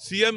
CM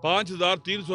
5300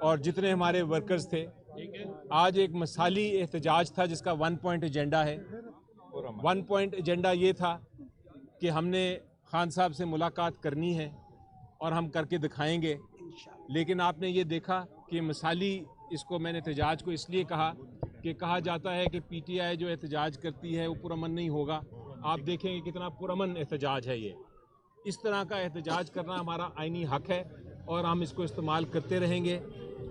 اور جتنے ہمارے ورکرز تھے. آج ایک مثالی احتجاج تھا جس کا 1 پوائنٹ ایجنڈا ہے. 1 پوائنٹ ایجنڈا یہ تھا کہ ہم نے خان صاحب سے ملاقات کرنی ہے اور ہم کر کے دکھائیں گے. لیکن آپ نے یہ دیکھا کہ مثالی اس کو میں نے احتجاج کو اس لیے کہا کہ کہا جاتا ہے کہ پی ٹی آئی جو احتجاج کرتی ہے وہ پرامن نہیں ہوگا. آپ دیکھیں کہ کتنا پرامن احتجاج ہے. یہ اس طرح کا احتجاج کرنا ہمارا آئینی حق ہے اور ہم اس کو استعمال کرتے رہیں گے.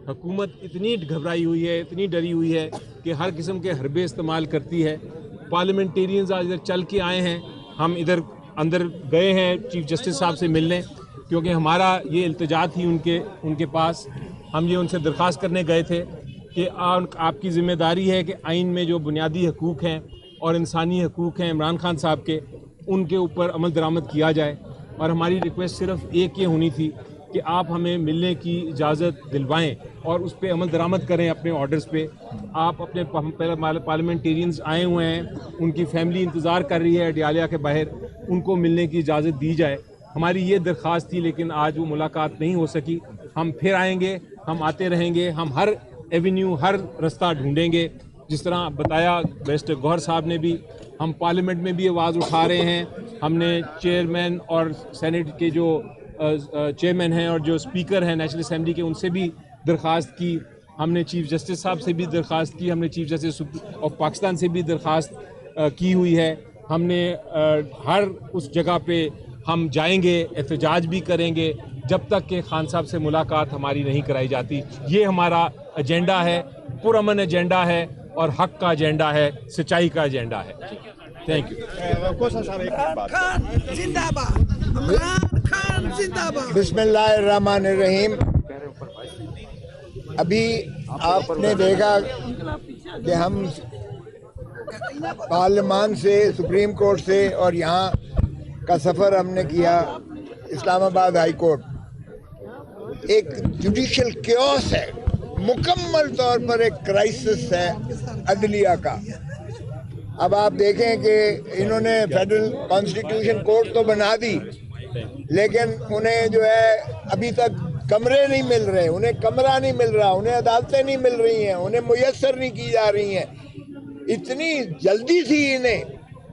حکومت اتنی گھبرائی ہوئی ہے, اتنی ڈری ہوئی ہے کہ ہر قسم کے حربے استعمال کرتی ہے. پارلیمنٹیرینز آج ادھر چل کے آئے ہیں, ہم ادھر اندر گئے ہیں چیف جسٹس صاحب سے ملنے, کیونکہ ہمارا یہ التجا تھی ان کے پاس. ہم یہ ان سے درخواست کرنے گئے تھے کہ آپ کی ذمہ داری ہے کہ آئین میں جو بنیادی حقوق ہیں اور انسانی حقوق ہیں عمران خان صاحب کے, ان کے اوپر عمل درآمد کیا جائے. اور ہماری ریکویسٹ صرف ایک یہ ہونی تھی کہ آپ ہمیں ملنے کی اجازت دلوائیں اور اس پہ عمل درآمد کریں اپنے آرڈرز پہ. آپ اپنے پارلیمنٹیرینز آئے ہوئے ہیں, ان کی فیملی انتظار کر رہی ہے ڈیالیا کے باہر, ان کو ملنے کی اجازت دی جائے. ہماری یہ درخواست تھی, لیکن آج وہ ملاقات نہیں ہو سکی. ہم پھر آئیں گے, ہم آتے رہیں گے, ہم ہر ایونیو ہر رستہ ڈھونڈیں گے. جس طرح بتایا بیرسٹر گوہر صاحب نے بھی, ہم پارلیمنٹ میں بھی آواز اٹھا رہے ہیں. ہم نے چیئرمین اور سینٹ کے جو چیئرمین ہیں اور جو اسپیکر ہیں نیشنل اسمبلی کے, ان سے بھی درخواست کی. ہم نے چیف جسٹس صاحب سے بھی درخواست کی. ہم نے چیف جسٹس آف پاکستان سے بھی درخواست کی ہوئی ہے. ہم نے ہر اس جگہ پہ ہم جائیں گے, احتجاج بھی کریں گے جب تک کہ خان صاحب سے ملاقات ہماری نہیں کرائی جاتی. یہ ہمارا ایجنڈا ہے, پرامن ایجنڈا ہے اور حق کا ایجنڈا ہے, سچائی کا ایجنڈا ہے. Thank you. بسم اللہ الرحمن الرحیم. ابھی آپ نے دیکھا کہ ہم پارلیمان سے, سپریم کورٹ سے اور یہاں کا سفر ہم نے کیا اسلام آباد ہائی کورٹ. ایک جوڈیشل کیوس ہے, مکمل طور پر ایک کرائسس ہے عدلیہ کا. اب آپ دیکھیں کہ انہوں نے فیڈرل کانسٹیٹیوشن کورٹ تو بنا دی, لیکن انہیں جو ہے ابھی تک کمرے نہیں مل رہے, انہیں کمرہ نہیں مل رہا, انہیں عدالتیں نہیں مل رہی ہیں, انہیں میسر نہیں کی جا رہی ہیں. اتنی جلدی تھی انہیں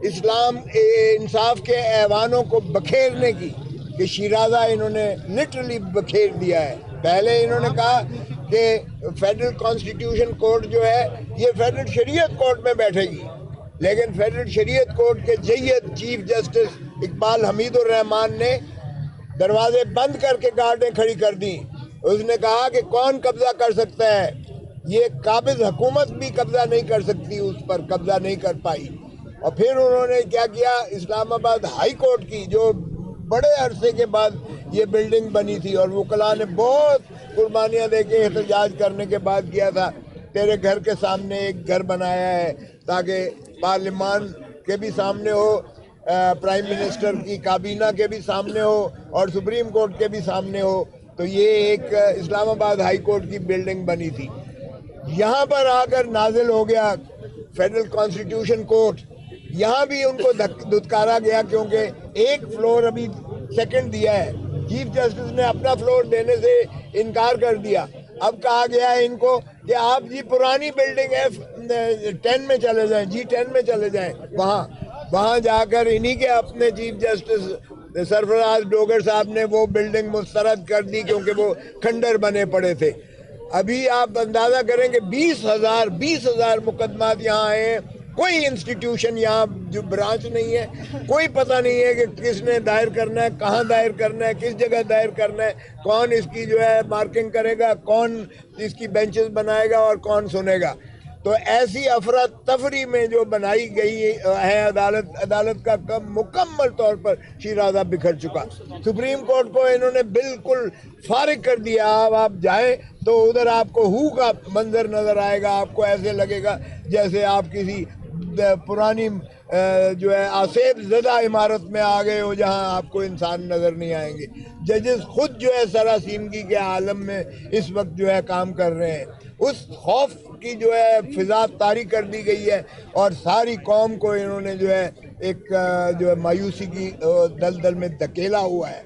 اسلام انصاف کے ایوانوں کو بکھیرنے کی کہ شیرازہ انہوں نے لٹرلی بکھیر دیا ہے. پہلے انہوں نے کہا کہ فیڈرل کانسٹیٹیوشن کورٹ جو ہے یہ فیڈرل شریعت کورٹ میں بیٹھے گی, لیکن فیڈرل شریعت کورٹ کے جید چیف جسٹس اقبال حمید الرحمان نے دروازے بند کر کے گارڈیں کھڑی کر دیں. اس نے کہا کہ کون قبضہ کر سکتا ہے, یہ قابض حکومت بھی قبضہ نہیں کر سکتی, اس پر قبضہ نہیں کر پائی. اور پھر انہوں نے کیا کیا, اسلام آباد ہائی کورٹ کی جو بڑے عرصے کے بعد یہ بلڈنگ بنی تھی اور وکلاء نے بہت قربانیاں دے کے احتجاج کرنے کے بعد کیا تھا, تیرے گھر کے سامنے ایک گھر بنایا ہے تاکہ پارلیمان کے بھی سامنے ہو, پرائم منسٹر کی کابینہ کے بھی سامنے ہو اور سپریم کورٹ کے بھی سامنے ہو. تو یہ ایک اسلام آباد ہائی کورٹ کی بلڈنگ بنی تھی. یہاں پر آ کر نازل ہو گیا فیڈرل کانسٹیٹیوشن کورٹ. یہاں بھی ان کو دھتکارا گیا کیونکہ ایک فلور ابھی سیکنڈ دیا ہے. چیف جسٹس نے اپنا فلور دینے سے انکار کر دیا. اب کہا گیا ہے ان کو کہ آپ جی پرانی بلڈنگ ہے 10 میں چلے جائیں, G10 میں چلے جائیں. وہاں جا کر انہی کے اپنے چیف جسٹس سرفراز ڈوگر صاحب نے وہ بلڈنگ مسترد کر دی کیونکہ وہ کھنڈر بنے پڑے تھے. ابھی آپ اندازہ کریں کہ 20,000 مقدمات یہاں آئے ہیں. کوئی انسٹیٹیوشن یہاں جو برانچ نہیں ہے, کوئی پتہ نہیں ہے کہ کس نے دائر کرنا ہے, کہاں دائر کرنا ہے, کس جگہ دائر کرنا ہے, کون اس کی جو ہے مارکنگ کرے گا, کون اس کی بینچز بنائے گا اور کون سنے گا. تو ایسی افراتفری میں جو بنائی گئی ہے عدالت کا مکمل طور پر شیرازہ بکھر چکا. سپریم کورٹ کو انہوں نے بالکل فارغ کر دیا. اب آپ جائیں تو ادھر آپ کو ہو کا منظر نظر آئے گا, آپ کو ایسے لگے گا جیسے آپ کسی پرانی جو ہے آسیب زدہ عمارت میں آ گئے ہو جہاں آپ کو انسان نظر نہیں آئیں گے. ججز خود جو ہے سراسیمگی کے عالم میں اس وقت جو ہے کام کر رہے ہیں. اس خوف کی جو ہے فضا طاری کر دی گئی ہے اور ساری قوم کو انہوں نے جو ہے ایک جو ہے مایوسی کی دلدل میں دھکیلا ہوا ہے.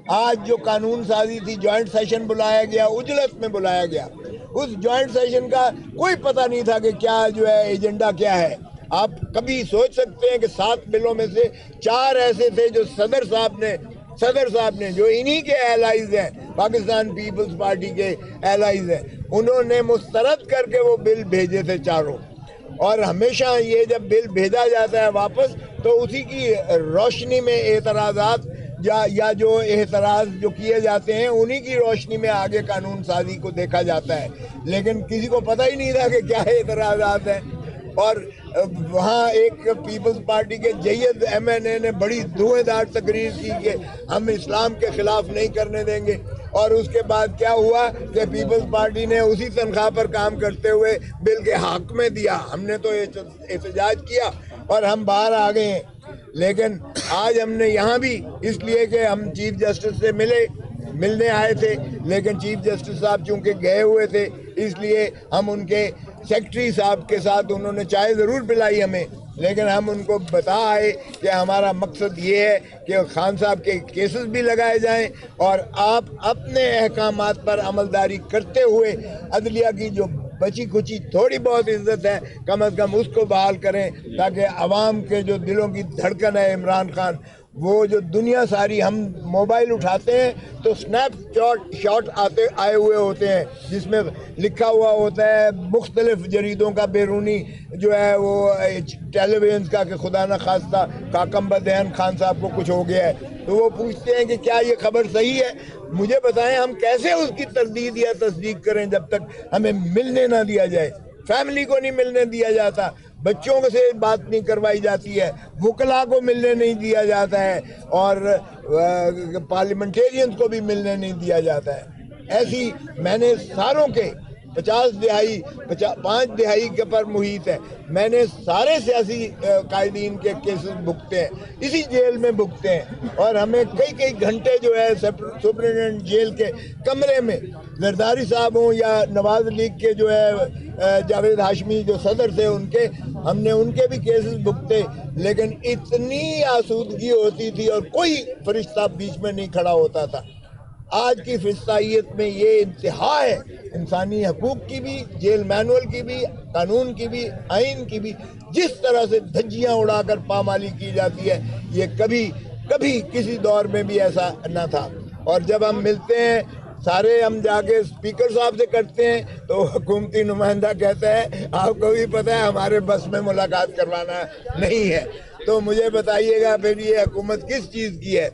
آج جو قانون سازی تھی جوائنٹ سیشن بلایا گیا, اجلت میں بلایا گیا, اس جوائنٹ سیشن کا کوئی پتہ نہیں تھا کہ کیا جو ہے ایجنڈا کیا ہے. آپ کبھی سوچ سکتے ہیں کہ 7 بلوں میں سے 4 ایسے تھے جو صدر صاحب نے جو انہی کے ایلائز ہیں, پاکستان پیپلز پارٹی کے ایلائز ہیں, انہوں نے مسترد کر کے وہ بل بھیجے تھے چاروں. اور ہمیشہ یہ جب بل بھیجا جاتا ہے واپس تو اسی کی روشنی میں اعتراضات یا جو اعتراض جو کیے جاتے ہیں انہی کی روشنی میں آگے قانون سازی کو دیکھا جاتا ہے. لیکن کسی کو پتہ ہی نہیں تھا کہ کیا اعتراضات ہیں. اور وہاں ایک پیپلز پارٹی کے جید ایم این اے نے بڑی دھویں دار تقریر کی کہ ہم اسلام کے خلاف نہیں کرنے دیں گے, اور اس کے بعد کیا ہوا کہ پیپلز پارٹی نے اسی تنخواہ پر کام کرتے ہوئے بل کے حق میں دیا. ہم نے تو احتجاج کیا اور ہم باہر آ گئے ہیں. لیکن آج ہم نے یہاں بھی اس لیے کہ ہم چیف جسٹس سے ملنے آئے تھے, لیکن چیف جسٹس صاحب چونکہ گئے ہوئے تھے اس لیے ہم ان کے سیکرٹری صاحب کے ساتھ, انہوں نے چائے ضرور پلائی ہمیں, لیکن ہم ان کو بتا آئے کہ ہمارا مقصد یہ ہے کہ خان صاحب کے کیسز بھی لگائے جائیں اور آپ اپنے احکامات پر عملداری کرتے ہوئے عدلیہ کی جو بچی کچی تھوڑی بہت عزت ہے کم از کم اس کو بحال کریں, تاکہ عوام کے جو دلوں کی دھڑکن ہے عمران خان, وہ جو دنیا ساری, ہم موبائل اٹھاتے ہیں تو سنیپ شاٹ آئے ہوئے ہوتے ہیں جس میں لکھا ہوا ہوتا ہے مختلف جریدوں کا بیرونی جو ہے وہ ٹیلی ویژن کا کہ خدا نہ خواستہ کاکم بدین خان صاحب کو کچھ ہو گیا ہے, تو وہ پوچھتے ہیں کہ کیا یہ خبر صحیح ہے. مجھے بتائیں ہم کیسے اس کی تردید یا تصدیق کریں جب تک ہمیں ملنے نہ دیا جائے. فیملی کو نہیں ملنے دیا جاتا, بچوں سے بات نہیں کروائی جاتی ہے, وکلاء کو ملنے نہیں دیا جاتا ہے, اور پارلیمنٹیرینز کو بھی ملنے نہیں دیا جاتا ہے. ایسی میں نے ساروں کے 5 دہائی کے پر محیط ہے, میں نے سارے سیاسی قائدین کے کیسز بھگتے ہیں, اسی جیل میں بھگتے ہیں, اور ہمیں کئی گھنٹے جو ہے سپرنٹینڈنٹ جیل کے کمرے میں زرداری صاحب ہوں یا نواز لیگ کے جو ہے جاوید ہاشمی جو صدر تھے ہم نے ان کے بھی کیسز بھگتے, لیکن اتنی آسودگی ہوتی تھی اور کوئی فرشتہ بیچ میں نہیں کھڑا ہوتا تھا. آج کی فسطائیت میں یہ انتہا ہے, انسانی حقوق کی بھی, جیل مینول کی بھی, قانون کی بھی, آئین کی بھی, جس طرح سے دھجیاں اڑا کر پامالی کی جاتی ہے, یہ کبھی کسی دور میں بھی ایسا نہ تھا. اور جب ہم ملتے ہیں سارے, ہم جا کے اسپیکر صاحب سے کرتے ہیں تو حکومتی نمائندہ کہتا ہے آپ کو بھی پتہ ہے ہمارے بس میں ملاقات کروانا نہیں ہے. تو مجھے بتائیے گا پھر یہ حکومت کس چیز کی ہے؟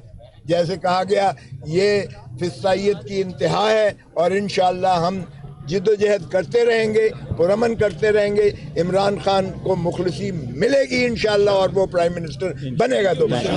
جیسے کہا گیا یہ فسطائیت کی انتہا ہے, اور انشاءاللہ ہم جد و جہد کرتے رہیں گے, پرامن کرتے رہیں گے. عمران خان کو مخلصی ملے گی انشاءاللہ, اور وہ پرائم منسٹر بنے گا دوبارہ.